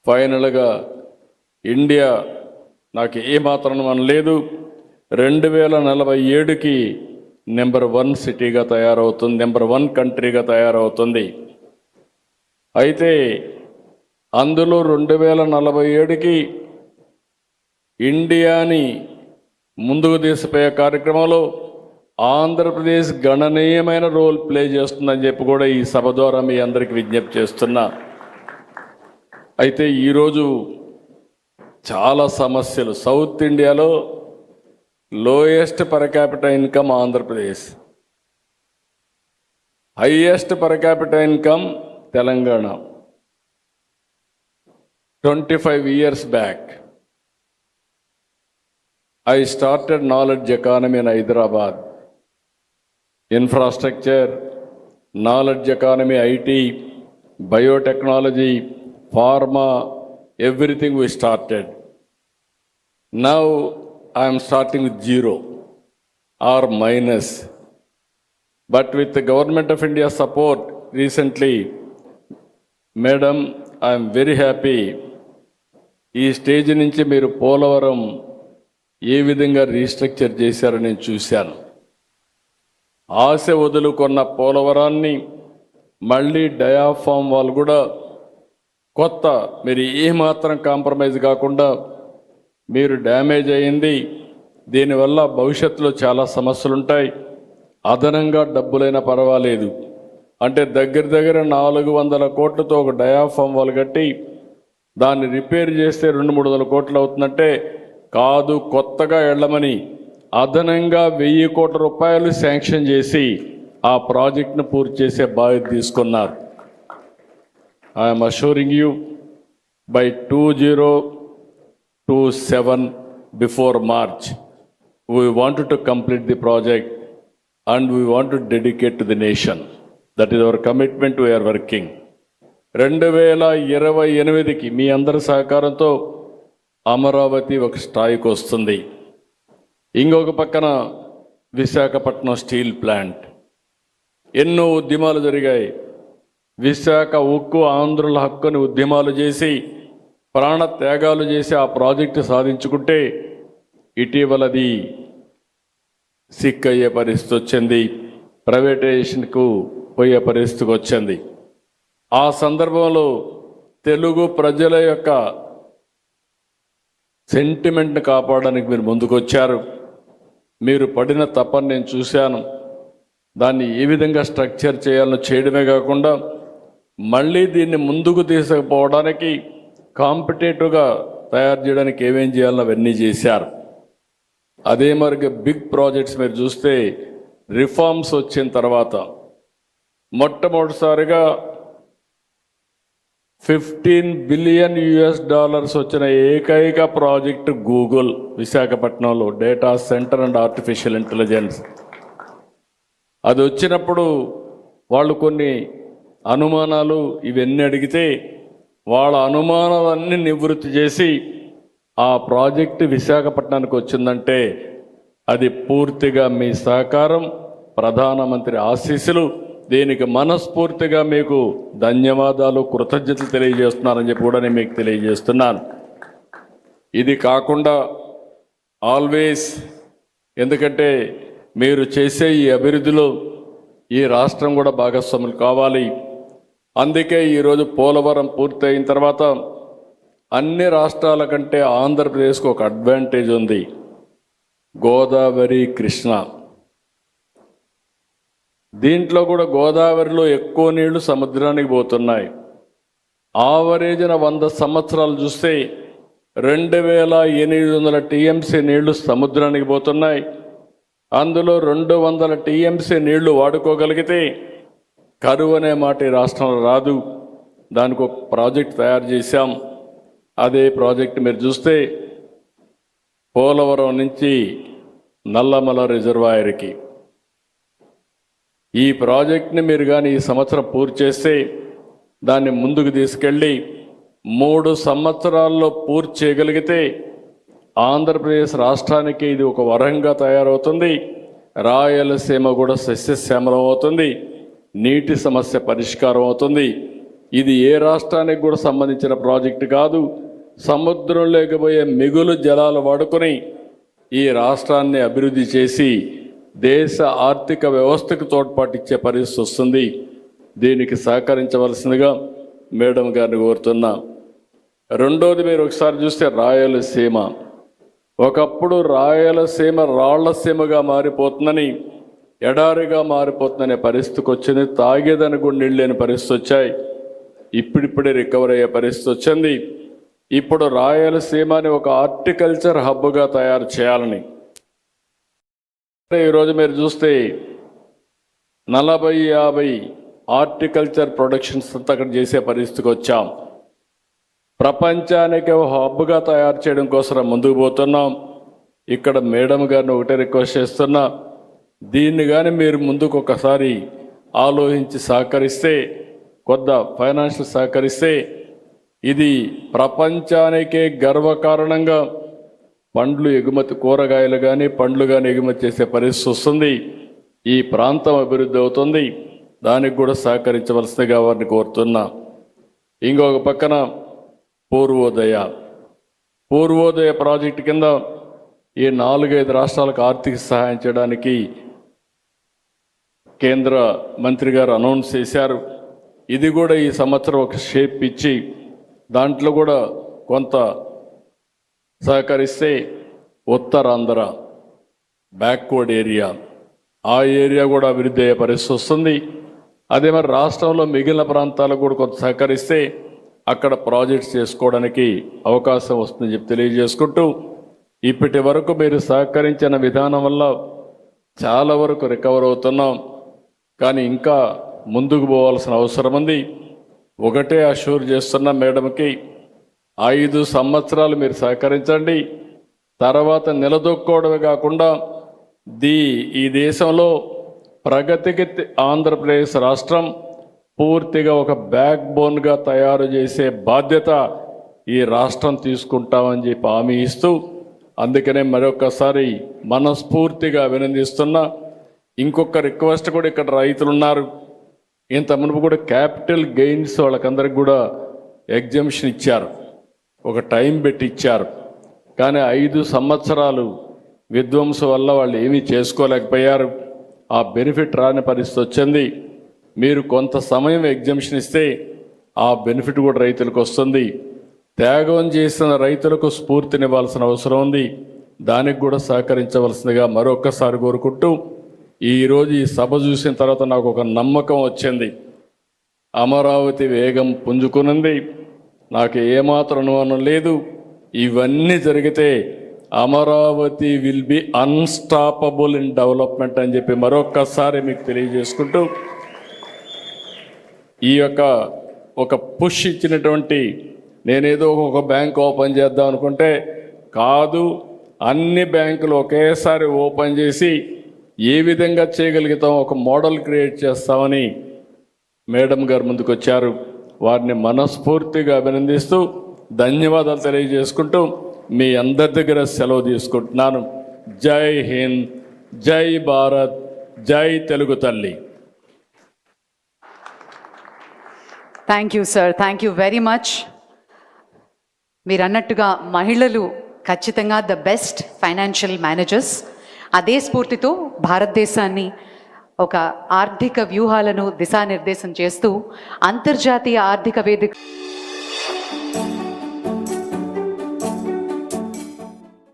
ఫైనల్గా ఇండియా నాకు ఏమాత్రం అనలేదు 2047కి నెంబర్ 1 సిటీగా తయారవుతుంది, నెంబర్ 1 కంట్రీగా తయారవుతుంది. అయితే అందులో 2047కి ఇండియాని ముందుకు తీసుకుపోయే కార్యక్రమంలో ఆంధ్రప్రదేశ్ గణనీయమైన రోల్ ప్లే చేస్తుందని చెప్పి కూడా ఈ సభ ద్వారా మీ అందరికీ విజ్ఞప్తి చేస్తున్నా. అయితే ఈరోజు చాలా సమస్యలు. సౌత్ ఇండియాలో lowest per capital income Andhra Pradesh, highest per capital income Telangana. 25 years back, I started knowledge economy in Hyderabad. Infrastructure, knowledge economy, IT, biotechnology, pharma, everything we started. Now I am starting with zero or minus. But with the Government of India support recently, Madam, I am very happy. ఈ stage నుంచి మీరు పోలవరం ఏ విధంగా restructure చేశారో నేను చూశాను. ఆశ వదులుకున్న పోలవరాన్ని మళ్ళీ diaphragm వాళ్ళు కూడా కొత్త, మీరు ఏమాత్రం కాంప్రమైజ్ కాకుండా మీరు డ్యామేజ్ అయ్యింది, దీనివల్ల భవిష్యత్తులో చాలా సమస్యలు ఉంటాయి, అదనంగా డబ్బులైనా పర్వాలేదు అంటే దగ్గర 400 కోట్లతో ఒక డయాఫామ్ వాళ్ళు కట్టి దాన్ని రిపేర్ చేస్తే 200-300 కోట్లు అవుతుందంటే కాదు, కొత్తగా వెళ్ళమని అదనంగా 1000 కోట్ల రూపాయలు శాంక్షన్ చేసి ఆ ప్రాజెక్ట్ను పూర్తి చేసే బాధ్యత తీసుకున్నారు. I am assuring you by 2027 before March we want to complete the project and we want to dedicate to the nation. That is our commitment. We are working. 2028కి మీ అందరి సహకారంతో అమరావతి ఒక స్థాయికి వస్తుంది. ఇంకొక పక్కన విశాఖపట్నం స్టీల్ ప్లాంట్. ఎన్నో ఉద్యమాలు జరిగాయి. విశాఖ ఉక్కు ఆంధ్రుల హక్కుని ఉద్యమాలు చేసి ప్రాణ త్యాగాలు చేసి ఆ ప్రాజెక్టు సాధించుకుంటే ఇటీవలది సిక్ అయ్యే పరిస్థితి వచ్చింది, ప్రైవేటైజేషన్కు పోయే పరిస్థితికి వచ్చింది. ఆ సందర్భంలో తెలుగు ప్రజల యొక్క సెంటిమెంట్ని కాపాడడానికి మీరు ముందుకొచ్చారు. మీరు పడిన తపని నేను చూశాను. దాన్ని ఏ విధంగా స్ట్రక్చర్ చేయాలో చేయడమే కాకుండా మళ్ళీ దీన్ని ముందుకు తీసుకుపోవడానికి కాంపిటేటివ్గా తయారు చేయడానికి ఏమేం చేయాలో అవన్నీ చేశారు. అదే మరి బిగ్ ప్రాజెక్ట్స్ మీరు చూస్తే రిఫార్మ్స్ వచ్చిన తర్వాత మొట్టమొదటిసారిగా $15 బిలియన్ వచ్చిన ఏకైక ప్రాజెక్టు గూగుల్ విశాఖపట్నంలో data centre and artificial intelligence. అది వచ్చినప్పుడు వాళ్ళు కొన్ని అనుమానాలు ఇవన్నీ అడిగితే వాళ్ళ అనుమానాలన్నీ నివృత్తి చేసి ఆ ప్రాజెక్టు విశాఖపట్నానికి వచ్చిందంటే అది పూర్తిగా మీ సహకారం, ప్రధానమంత్రి ఆశీస్సులు. దీనికి మనస్ఫూర్తిగా మీకు ధన్యవాదాలు, కృతజ్ఞతలు తెలియజేస్తున్నానని చెప్పి కూడా నేను మీకు తెలియజేస్తున్నాను. ఇది కాకుండా ఆల్వేస్, ఎందుకంటే మీరు చేసే ఈ అభివృద్ధిలో ఈ రాష్ట్రం కూడా భాగస్వాములు కావాలి. అందుకే ఈరోజు పోలవరం పూర్తయిన తర్వాత అన్ని రాష్ట్రాల కంటే ఆంధ్రప్రదేశ్కు ఒక అడ్వాంటేజ్ ఉంది. గోదావరి, కృష్ణ, దీంట్లో కూడా గోదావరిలో ఎక్కువ నీళ్లు సముద్రానికి పోతున్నాయి. ఆవరేజ్న 100 సంవత్సరాలు చూస్తే 2800 టీఎంసీ నీళ్లు సముద్రానికి పోతున్నాయి. అందులో 200 టీఎంసీ నీళ్లు వాడుకోగలిగితే కరువు అనే మాట ఈ రాష్ట్రంలో రాదు. దానికి ఒక ప్రాజెక్ట్ తయారు చేశాం. అదే ప్రాజెక్ట్ మీరు చూస్తే పోలవరం నుంచి నల్లమల రిజర్వాయర్కి ఈ ప్రాజెక్ట్ని మీరు కానీ ఈ సంవత్సరం పూర్తి చేస్తే దాన్ని ముందుకు తీసుకెళ్ళి 3 సంవత్సరాల్లో పూర్తి చేయగలిగితే ఆంధ్రప్రదేశ్ రాష్ట్రానికి ఇది ఒక వరంగా తయారవుతుంది. రాయలసీమ కూడా సస్యశ్యామలం అవుతుంది. నీటి సమస్య పరిష్కారం అవుతుంది. ఇది ఏ రాష్ట్రానికి కూడా సంబంధించిన ప్రాజెక్టు కాదు. సముద్రంలోకి పోయే మిగులు జలాలు వాడుకొని ఈ రాష్ట్రాన్ని అభివృద్ధి చేసి దేశ ఆర్థిక వ్యవస్థకు తోడ్పాటిచ్చే పరిస్థితి వస్తుంది. దీనికి సహకరించవలసిందిగా మేడం గారిని కోరుతున్నా. రెండోది, మీరు ఒకసారి చూస్తే రాయలసీమ, ఒకప్పుడు రాయలసీమ రాళ్లసీమగా మారిపోతుందని, ఎడారిగా మారిపోతుందనే పరిస్థితికి వచ్చింది. తాగేదని కూడా నీళ్ళు లేని పరిస్థితి వచ్చాయి. ఇప్పుడిప్పుడే రికవర్ అయ్యే పరిస్థితి వచ్చింది. ఇప్పుడు రాయలసీమని ఒక హార్టికల్చర్ హబ్గా తయారు చేయాలని, ఈరోజు మీరు చూస్తే 40-50 హార్టికల్చర్ ప్రొడక్షన్స్ అంతా అక్కడ చేసే పరిస్థితికి వచ్చాం. ప్రపంచానికి ఒక హబ్గా తయారు చేయడం కోసం ముందుకు పోతున్నాం. ఇక్కడ మేడం గారిని ఒకటే రిక్వెస్ట్ చేస్తున్నా, దీన్ని కానీ మీరు ముందుకు ఒకసారి ఆలోచించి సహకరిస్తే, కొద్ద ఫైనాన్షియల్ సహకరిస్తే, ఇది ప్రపంచానికే గర్వకారణంగా పండ్లు ఎగుమతి, కూరగాయలు కానీ పండ్లు కానీ ఎగుమతి చేసే పరిస్థితి వస్తుంది. ఈ ప్రాంతం అభివృద్ధి అవుతుంది. దానికి కూడా సహకరించవలసిందిగా వారిని కోరుతున్నా. ఇంకొక పక్కన పూర్వోదయ ప్రాజెక్టు కింద ఈ 4-5 రాష్ట్రాలకు ఆర్థిక సహాయం చేయడానికి కేంద్ర మంత్రి గారు అనౌన్స్ చేశారు. ఇది కూడా ఈ సంవత్సరం ఒక షేప్ ఇచ్చి దాంట్లో కూడా కొంత సహకరిస్తే ఉత్తరాంధ్ర బ్యాక్వర్డ్ ఏరియా, ఆ ఏరియా కూడా అభివృద్ధి అయ్యే పరిస్థితి వస్తుంది. అదే మరి రాష్ట్రంలో మిగిలిన ప్రాంతాలకు కూడా కొంత సహకరిస్తే అక్కడ ప్రాజెక్ట్స్ చేసుకోవడానికి అవకాశం వస్తుందని చెప్పి తెలియజేసుకుంటూ, ఇప్పటి వరకు మీరు సహకరించిన విధానం వల్ల చాలా వరకు రికవర్ అవుతున్నాం. కానీ ఇంకా ముందుకు పోవాల్సిన అవసరం ఉంది. ఒకటే అష్యూర్ చేస్తున్న మేడంకి, 5 సంవత్సరాలు మీరు సహకరించండి. తర్వాత నిలదొక్కోవడమే కాకుండా ఈ దేశంలో ప్రగతికి ఆంధ్రప్రదేశ్ రాష్ట్రం పూర్తిగా ఒక బ్యాక్ బోన్గా తయారు చేసే బాధ్యత ఈ రాష్ట్రం తీసుకుంటామని చెప్పి హామీ ఇస్తూ, అందుకనే మరొకసారి మనస్ఫూర్తిగా అభినందిస్తున్నా. ఇంకొక రిక్వెస్ట్ కూడా, ఇక్కడ రైతులు ఉన్నారు, ఇంత మునుపు కూడా క్యాపిటల్ గెయిన్స్ వాళ్ళకందరికి కూడా ఎగ్జంప్షన్ ఇచ్చారు, ఒక టైం పెట్టి ఇచ్చారు. కానీ 5 సంవత్సరాలు విధ్వంసం వల్ల వాళ్ళు ఏమీ చేసుకోలేకపోయారు. ఆ బెనిఫిట్ రాని పరిస్థితి వచ్చింది. మీరు కొంత సమయం ఎగ్జంప్షన్ ఇస్తే ఆ బెనిఫిట్ కూడా రైతులకు వస్తుంది. త్యాగం చేసిన రైతులకు స్ఫూర్తినివ్వాల్సిన అవసరం ఉంది. దానికి కూడా సహకరించవలసిందిగా మరొక్కసారి కోరుకుంటూ, ఈరోజు ఈ సభ చూసిన తర్వాత నాకు ఒక నమ్మకం వచ్చింది. అమరావతి వేగం పుంజుకున్నది. నాకు ఏమాత్రం అనుమానం లేదు, ఇవన్నీ జరిగితే Amaravati will be unstoppable in development అని చెప్పి మరొక్కసారి మీకు తెలియజేసుకుంటూ, ఈ యొక్క ఒక పుష్ ఇచ్చినటువంటి, నేనేదో ఒక బ్యాంక్ ఓపెన్ చేద్దాం అనుకుంటే కాదు, అన్ని బ్యాంకులు ఒకేసారి ఓపెన్ చేసి ఏ విధంగా చేయగలుగుతాం ఒక మోడల్ క్రియేట్ చేస్తామని మేడం గారు ముందుకు వచ్చారు. వారిని మనస్ఫూర్తిగా అభినందిస్తూ ధన్యవాదాలు తెలియజేసుకుంటూ మీ అందరి దగ్గర సెలవు తీసుకుంటున్నాను. జై హింద్, జై భారత్, జై తెలుగు తల్లి. Thank you sir, thank you very much. మీరు అన్నట్టుగా మహిళలు ఖచ్చితంగా ద బెస్ట్ ఫైనాన్షియల్ మేనేజర్స్. అదే స్ఫూర్తితో భారతదేశాన్ని ఒక ఆర్థిక వ్యూహాలను దిశానిర్దేశం చేస్తూ అంతర్జాతీయ ఆర్థిక వేదిక